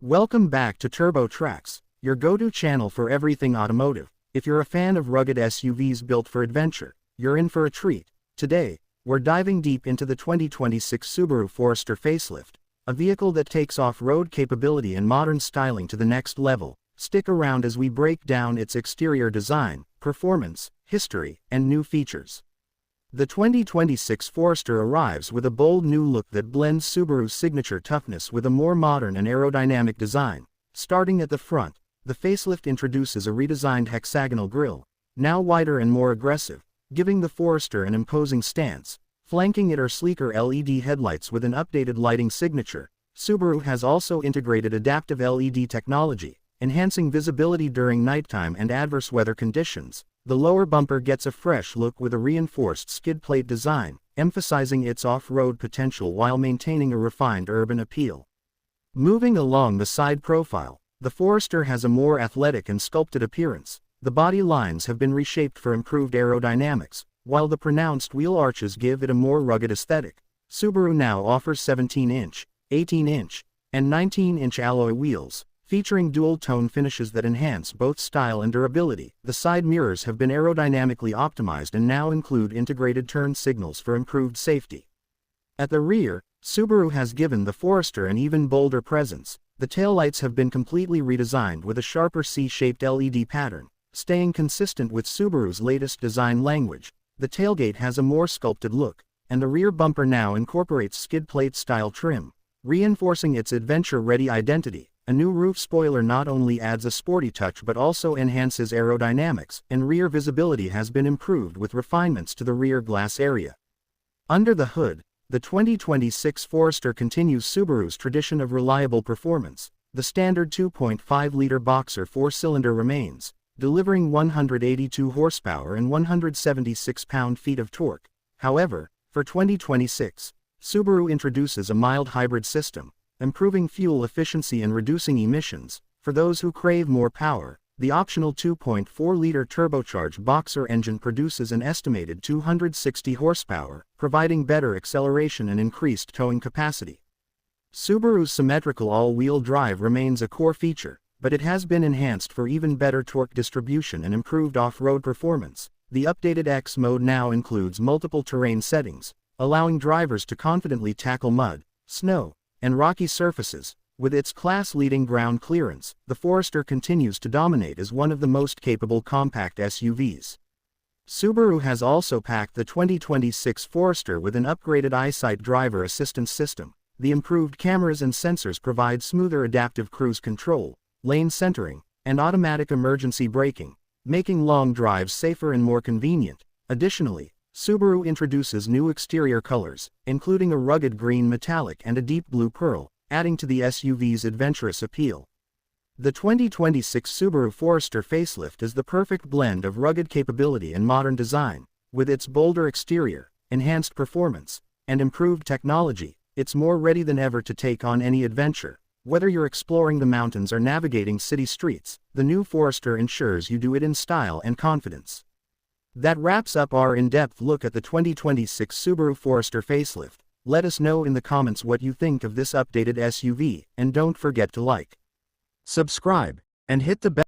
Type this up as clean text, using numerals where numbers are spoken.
Welcome back to Turbo Tracks, your go-to channel for everything automotive. If you're a fan of rugged SUVs built for adventure, you're in for a treat. Today, we're diving deep into the 2026 Subaru Forester facelift, a vehicle that takes off-road capability and modern styling to the next level. Stick around as we break down its exterior design, performance, history, and new features. The 2026 Forester arrives with a bold new look that blends Subaru's signature toughness with a more modern and aerodynamic design. Starting at the front, the facelift introduces a redesigned hexagonal grille, now wider and more aggressive, giving the Forester an imposing stance. Flanking it are sleeker LED headlights with an updated lighting signature. Subaru has also integrated adaptive LED technology, enhancing visibility during nighttime and adverse weather conditions. The lower bumper gets a fresh look with a reinforced skid plate design, emphasizing its off-road potential while maintaining a refined urban appeal. Moving along the side profile, the Forester has a more athletic and sculpted appearance. The body lines have been reshaped for improved aerodynamics, while the pronounced wheel arches give it a more rugged aesthetic. Subaru now offers 17-inch, 18-inch, and 19-inch alloy wheels, featuring dual-tone finishes that enhance both style and durability. The side mirrors have been aerodynamically optimized and now include integrated turn signals for improved safety. At the rear, Subaru has given the Forester an even bolder presence. The taillights have been completely redesigned with a sharper C-shaped LED pattern, staying consistent with Subaru's latest design language. The tailgate has a more sculpted look, and the rear bumper now incorporates skid plate-style trim, reinforcing its adventure-ready identity. A new roof spoiler not only adds a sporty touch but also enhances aerodynamics, and rear visibility has been improved with refinements to the rear glass area. Under the hood, the 2026 Forester continues Subaru's tradition of reliable performance. The standard 2.5-liter boxer four-cylinder remains, delivering 182 horsepower and 176 pound-feet of torque. However, for 2026, Subaru introduces a mild hybrid system, improving fuel efficiency and reducing emissions. For those who crave more power, the optional 2.4-liter turbocharged boxer engine produces an estimated 260 horsepower, providing better acceleration and increased towing capacity. Subaru's symmetrical all-wheel drive remains a core feature, but it has been enhanced for even better torque distribution and improved off-road performance. The updated X mode now includes multiple terrain settings, allowing drivers to confidently tackle mud, snow, and rocky surfaces. With its class-leading ground clearance, the Forester continues to dominate as one of the most capable compact SUVs. Subaru has also packed the 2026 Forester with an upgraded EyeSight driver assistance system. The improved cameras and sensors provide smoother adaptive cruise control, lane centering, and automatic emergency braking, making long drives safer and more convenient. Additionally, Subaru introduces new exterior colors, including a rugged green metallic and a deep blue pearl, adding to the SUV's adventurous appeal. The 2026 Subaru Forester facelift is the perfect blend of rugged capability and modern design. With its bolder exterior, enhanced performance, and improved technology, it's more ready than ever to take on any adventure. Whether you're exploring the mountains or navigating city streets, the new Forester ensures you do it in style and confidence. That wraps up our in-depth look at the 2026 Subaru Forester facelift. Let us know in the comments what you think of this updated SUV, and don't forget to like, subscribe, and hit the bell.